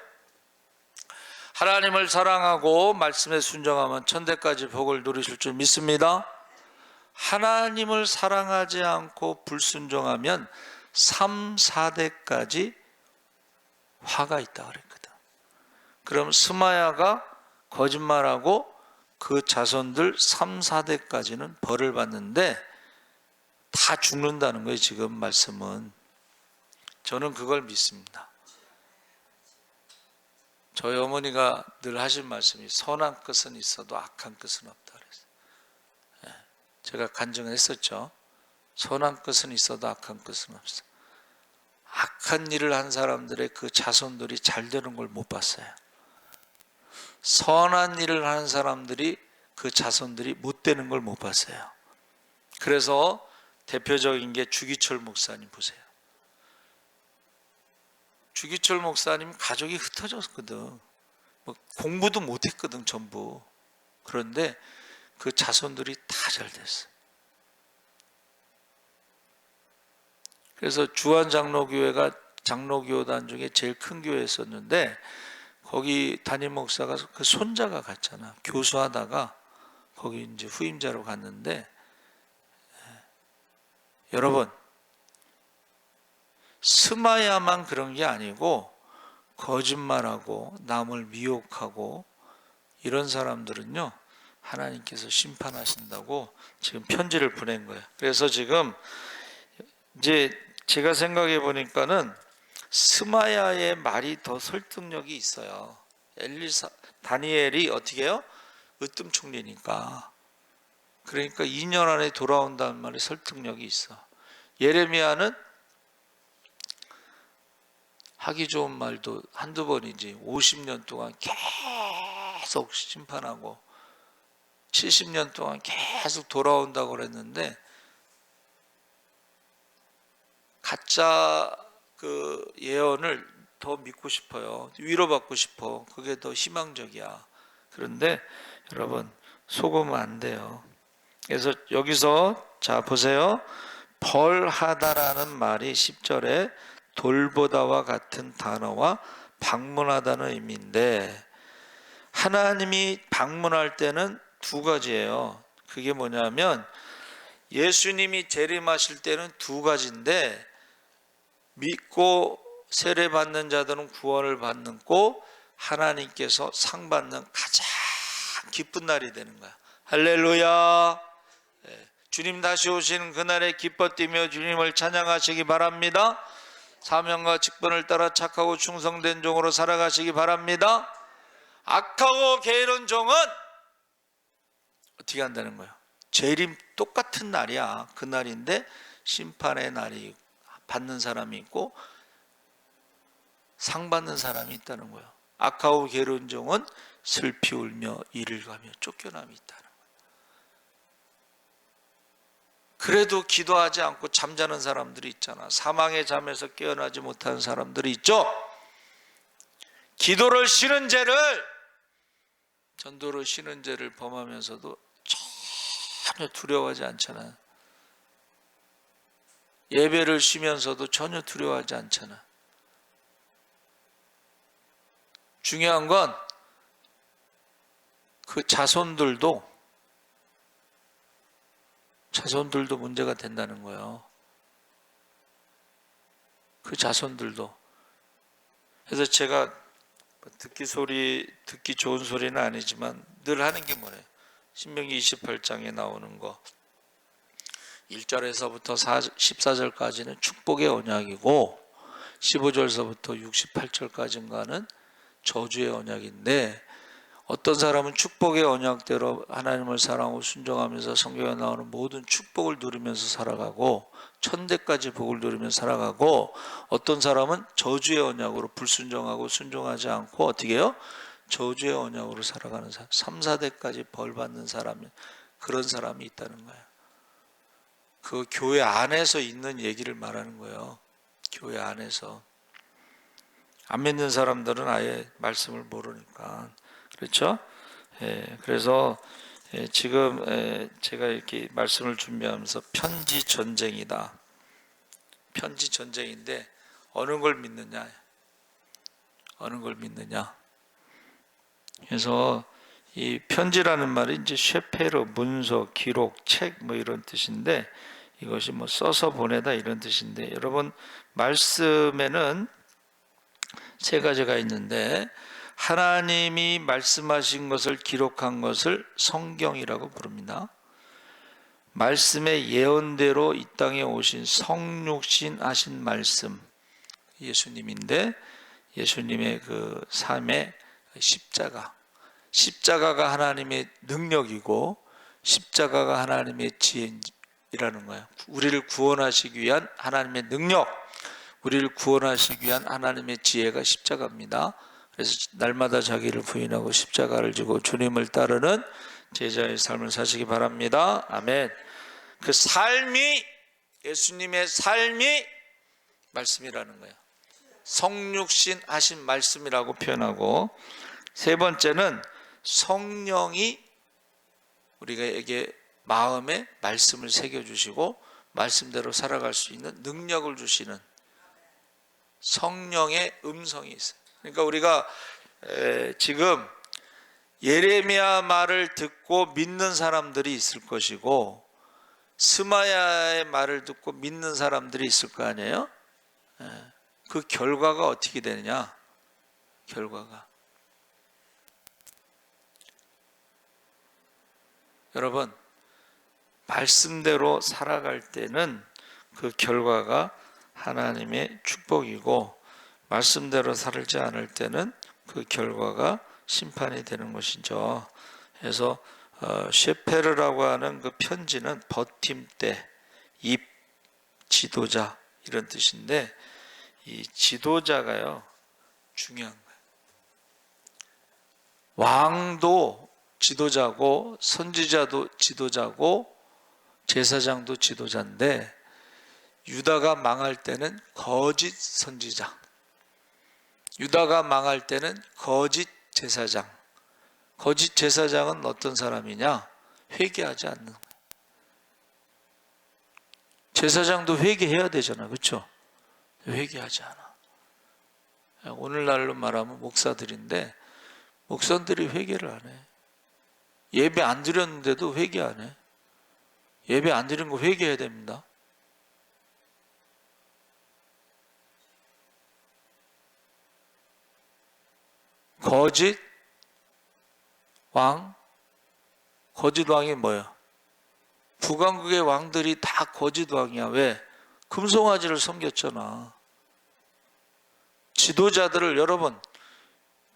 S1: 하나님을 사랑하고 말씀에 순종하면 천대까지 복을 누리실 줄 믿습니다. 하나님을 사랑하지 않고 불순종하면 3, 4대까지 화가 있다고 그랬거든. 그럼 스마야가 거짓말하고 그 자손들 3, 4대까지는 벌을 받는데 다 죽는다는 거예요. 지금 말씀은. 저는 그걸 믿습니다. 저희 어머니가 늘 하신 말씀이 선한 끝은 있어도 악한 끝은 없다 그랬어요. 제가 간증을 했었죠. 선한 끝은 있어도 악한 끝은 없어. 악한 일을 한 사람들의 그 자손들이 잘 되는 걸 못 봤어요. 선한 일을 하는 사람들이 그 자손들이 못 되는 걸 못 봤어요. 그래서 대표적인 게 주기철 목사님 보세요. 주기철 목사님 가족이 흩어졌거든. 뭐 공부도 못했거든 전부. 그런데 그 자손들이 다 잘 됐어. 그래서 주한 장로교회가 장로교단 중에 제일 큰 교회였었는데 거기 담임 목사가 그 손자가 갔잖아. 교수하다가 거기 이제 후임자로 갔는데, 여러분 스마야만 그런 게 아니고 거짓말하고 남을 미혹하고 이런 사람들은요 하나님께서 심판하신다고 지금 편지를 보낸 거예요. 그래서 지금 이제 제가 생각해 보니까는 스마야의 말이 더 설득력이 있어요. 다니엘이 어떻게 해요? 으뜸총리니까. 그러니까 2년 안에 돌아온다는 말이 설득력이 있어. 예레미야는 하기 좋은 말도 한두 번이지 50년 동안 계속 심판하고 70년 동안 계속 돌아온다고 그랬는데 가짜 그 예언을 더 믿고 싶어요. 위로받고 싶어. 그게 더 희망적이야. 그런데 여러분 속으면 안 돼요. 그래서 여기서 자 보세요. 벌하다라는 말이 10절에 돌보다와 같은 단어와 방문하다는 의미인데 하나님이 방문할 때는 두 가지예요. 그게 뭐냐면 예수님이 재림하실 때는 두 가지인데 믿고 세례받는 자들은 구원을 받고 하나님께서 상 받는 가장 기쁜 날이 되는 거야. 할렐루야. 주님 다시 오시는 그날에 기뻐 뛰며 주님을 찬양하시기 바랍니다. 사명과 직분을 따라 착하고 충성된 종으로 살아가시기 바랍니다. 악하고 게으른 종은 어떻게 한다는 거예요? 재림 똑같은 날이야. 그 날인데 심판의 날이 받는 사람이 있고 상 받는 사람이 있다는 거예요. 악하고 게으른 종은 슬피 울며 이를 가며 쫓겨남이 있다는 거예요. 그래도 기도하지 않고 잠자는 사람들이 있잖아. 사망의 잠에서 깨어나지 못하는 사람들이 있죠. 기도를 쉬는 죄를, 전도를 쉬는 죄를 범하면서도 전혀 두려워하지 않잖아. 예배를 쉬면서도 전혀 두려워하지 않잖아. 중요한 건 그 자손들도 문제가 된다는 거예요. 그 자손들도. 그래서 제가 듣기 좋은 소리는 아니지만 늘 하는 게 뭐래요? 신명기 28장에 나오는 거 1절에서부터 14절까지는 축복의 언약이고 15절서부터 68절까지인가는 저주의 언약인데 어떤 사람은 축복의 언약대로 하나님을 사랑하고 순종하면서 성경에 나오는 모든 축복을 누리면서 살아가고 천대까지 복을 누리면서 살아가고 어떤 사람은 저주의 언약으로 불순종하고 순종하지 않고 어떻게 해요? 저주의 언약으로 살아가는 사람 3, 4대까지 벌 받는 사람이 그런 사람이 있다는 거예요. 그 교회 안에서 있는 얘기를 말하는 거예요. 교회 안에서. 안 믿는 사람들은 아예 말씀을 모르니까. 그렇죠? 그래서 지금 제가 이렇게 말씀을 준비하면서 편지 전쟁이다. 편지 전쟁인데 어느 걸 믿느냐? 어느 걸 믿느냐? 그래서 이 편지라는 말이 이제 쉐페르, 문서, 기록, 책 뭐 이런 뜻인데 이것이 뭐 써서 보내다 이런 뜻인데 여러분 말씀에는 세 가지가 있는데 하나님이 말씀하신 것을 기록한 것을 성경이라고 부릅니다. 말씀의 예언대로 이 땅에 오신 성육신 하신 말씀 예수님인데 예수님의 그 삶의 십자가가 하나님의 능력이고 십자가가 하나님의 지혜라는 거예요. 우리를 구원하시기 위한 하나님의 능력, 우리를 구원하시기 위한 하나님의 지혜가 십자가입니다. 그래서 날마다 자기를 부인하고 십자가를 지고 주님을 따르는 제자의 삶을 사시기 바랍니다. 아멘. 그 삶이, 예수님의 삶이 말씀이라는 거예요. 성육신 하신 말씀이라고 표현하고, 세 번째는 성령이 우리에게 마음에 말씀을 새겨주시고 말씀대로 살아갈 수 있는 능력을 주시는 성령의 음성이 있어요. 그러니까 우리가 지금 예레미야 말을 듣고 믿는 사람들이 있을 것이고 스마야의 말을 듣고 믿는 사람들이 있을 거 아니에요? 그 결과가 어떻게 되느냐? 결과가, 여러분, 말씀대로 살아갈 때는 그 결과가 하나님의 축복이고 말씀대로 살지 않을 때는 그 결과가 심판이 되는 것이죠. 그래서 셰페르라고 하는 그 편지는 버팀대, 입, 지도자 이런 뜻인데, 이 지도자가요 중요한 거예요. 왕도 지도자고 선지자도 지도자고 제사장도 지도자인데, 유다가 망할 때는 거짓 선지자, 유다가 망할 때는 거짓 제사장. 거짓 제사장은 어떤 사람이냐? 회개하지 않는 거예요. 제사장도 회개해야 되잖아, 그렇죠? 회개하지 않아. 오늘날로 말하면 목사들인데 목사들이 회개를 안 해. 예배 안 드렸는데도 회개 안 해. 예배 안 드린 거 회개해야 됩니다. 거짓 왕, 거짓 왕이 뭐야? 북왕국의 왕들이 다 거짓 왕이야. 왜? 금송아지를 섬겼잖아. 지도자들을, 여러분,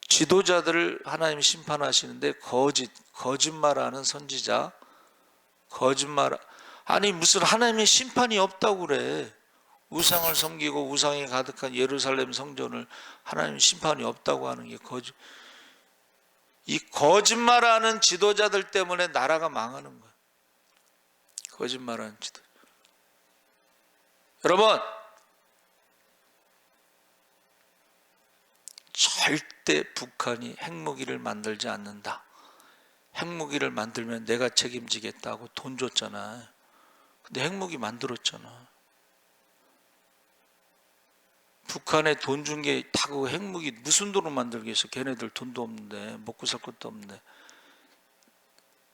S1: 지도자들을 하나님 심판하시는데 거짓말하는 선지자, 아니 무슨 하나님의 심판이 없다고 그래. 우상을 섬기고 우상이 가득한 예루살렘 성전을 하나님 심판이 없다고 하는 게 거짓. 이 거짓말하는 지도자들 때문에 나라가 망하는 거야. 거짓말하는 지도자. 여러분, 절대 북한이 핵무기를 만들지 않는다. 핵무기를 만들면 내가 책임지겠다고 돈 줬잖아. 근데 핵무기 만들었잖아. 북한에 돈 준 게 다 그 핵무기 무슨 돈으로 만들겠어? 걔네들 돈도 없는데, 먹고 살 것도 없는데.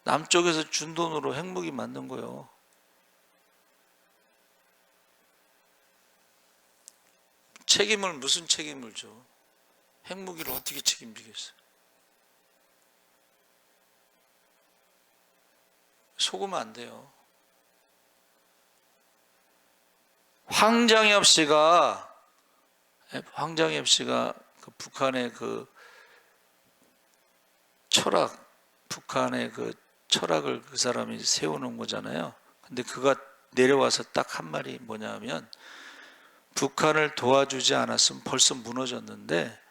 S1: 남쪽에서 준 돈으로 핵무기 만든 거예요. 책임을, 무슨 책임을 줘? 핵무기를 어떻게 책임지겠어? 속으면 안 돼요. 황장엽 씨가 그 북한의 그 철학, 북한의 그 철학을 그 사람이 세워놓은 거잖아요. 근데 그가 내려와서 딱 한 말이 뭐냐면, 북한을 도와주지 않았으면 벌써 무너졌는데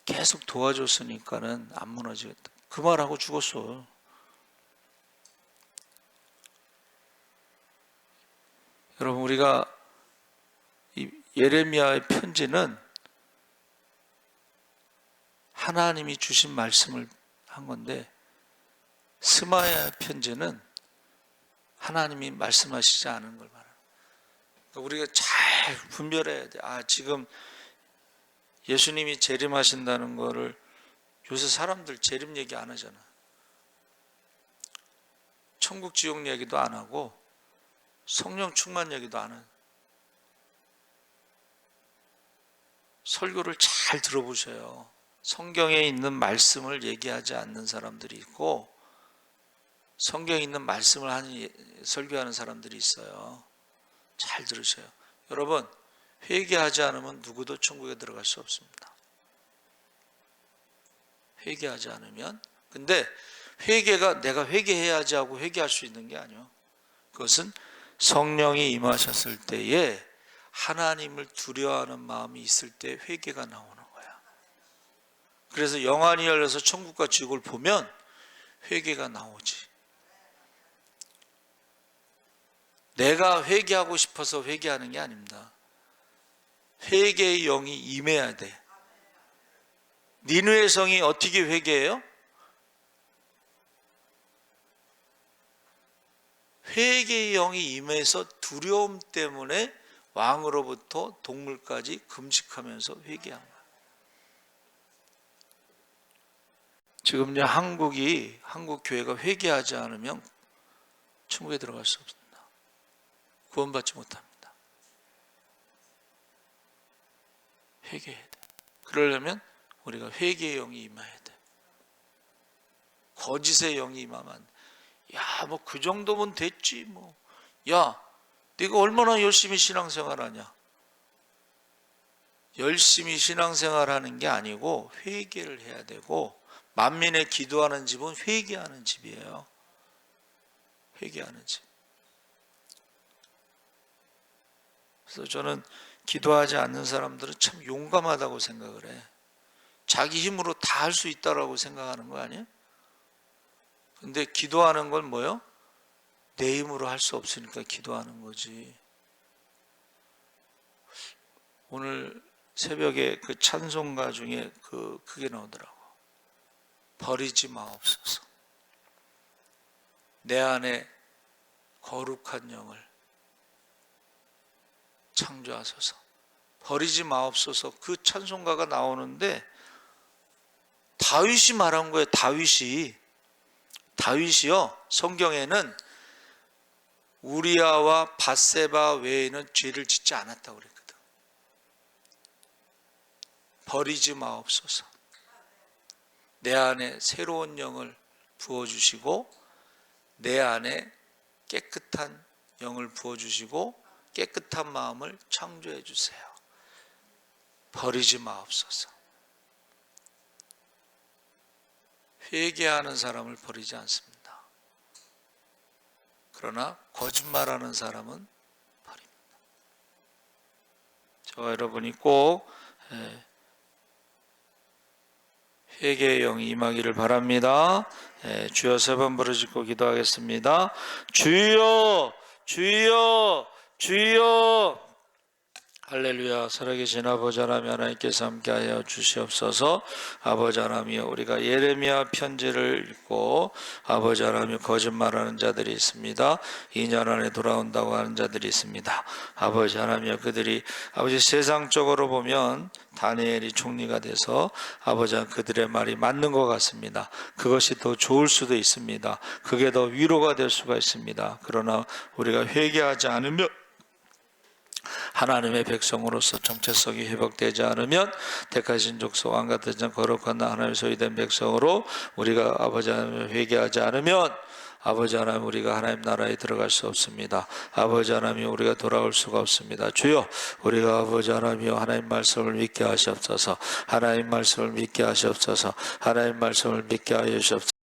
S1: 계속 도와줬으니까는 안 무너지겠다. 그 말하고 죽었어. 여러분, 우리가 이 예레미야의 편지는 하나님이 주신 말씀을 한 건데, 스마야의 편지는 하나님이 말씀하시지 않은 걸 말하는 거예요. 우리가 잘 분별해야 돼. 지금 예수님이 재림하신다는 거를, 요새 사람들 재림 얘기 안 하잖아. 천국 지옥 얘기도 안 하고 성령 충만 얘기도 안 해. 설교를 잘 들어보셔요. 성경에 있는 말씀을 얘기하지 않는 사람들이 있고 성경에 있는 말씀을 설교하는 사람들이 있어요. 잘 들으셔요. 여러분, 회개하지 않으면 누구도 천국에 들어갈 수 없습니다. 회개하지 않으면. 근데 회개가 내가 회개해야지 하고 회개할 수 있는 게 아니에요. 그것은 성령이 임하셨을 때에 하나님을 두려워하는 마음이 있을 때 회개가 나오는 거야. 그래서 영안이 열려서 천국과 지옥을 보면 회개가 나오지. 내가 회개하고 싶어서 회개하는 게 아닙니다. 회개의 영이 임해야 돼. 니느웨 성이 어떻게 회개해요? 회개의 영이 임해서 두려움 때문에 왕으로부터 동물까지 금식하면서 회개한 거예요. 지금요 한국 교회가 회개하지 않으면 천국에 들어갈 수 없습니다. 구원받지 못합니다. 회개해야 돼. 그러려면 우리가 회개의 영이 임해야 돼. 거짓의 영이 임하면 안 돼. 야, 뭐 그 정도면 됐지 뭐. 야, 네가 얼마나 열심히 신앙생활하냐. 열심히 신앙생활하는 게 아니고 회개를 해야 되고, 만민의 기도하는 집은 회개하는 집이에요. 회개하는 집. 그래서 저는 기도하지 않는 사람들은 참 용감하다고 생각을 해. 자기 힘으로 다 할 수 있다라고 생각하는 거 아니에요? 근데 기도하는 건 뭐예요? 내 힘으로 할 수 없으니까 기도하는 거지. 오늘 새벽에 그 찬송가 중에 그게 나오더라고. 버리지 마옵소서. 내 안에 거룩한 영을 창조하소서. 버리지 마옵소서. 그 찬송가가 나오는데 다윗이 말한 거예요. 다윗이요. 성경에는 우리아와 밧세바 외에는 죄를 짓지 않았다고 그랬거든. 버리지 마옵소서. 내 안에 새로운 영을 부어주시고 내 안에 깨끗한 영을 부어주시고 깨끗한 마음을 창조해 주세요. 버리지 마옵소서. 회개하는 사람을 버리지 않습니다. 그러나 거짓말하는 사람은 버립니다. 저와 여러분이 꼭 회개의 영이 임하기를 바랍니다. 주여 3번 부르짖고 기도하겠습니다. 주여, 주여, 주여. 할렐루야. 살아계신 아버지 하나님, 하나님께서 함께하여 주시옵소서. 아버지 하나님, 우리가 예레미야 편지를 읽고 아버지 하나님, 거짓말하는 자들이 있습니다. 2년 안에 돌아온다고 하는 자들이 있습니다. 아버지 하나님, 그들이 아버지 세상적으로 보면 다니엘이 총리가 돼서 아버지 하나님, 그들의 말이 맞는 것 같습니다. 그것이 더 좋을 수도 있습니다. 그게 더 위로가 될 수가 있습니다. 그러나 우리가 회개하지 않으면, 하나님의 백성으로서 정체성이 회복되지 않으면, 택하신 족속 왕같은 자 거룩한 하나님의 소유된 백성으로 우리가 아버지 하나님을 회개하지 않으면 아버지 하나님, 우리가 하나님 나라에 들어갈 수 없습니다. 아버지 하나님, 우리가 돌아올 수가 없습니다. 주여, 우리가 아버지 하나님이여 하나님 말씀을 믿게 하시옵소서. 하나님 말씀을 믿게 하시옵소서. 하나님 말씀을 믿게 하여 주시옵소서.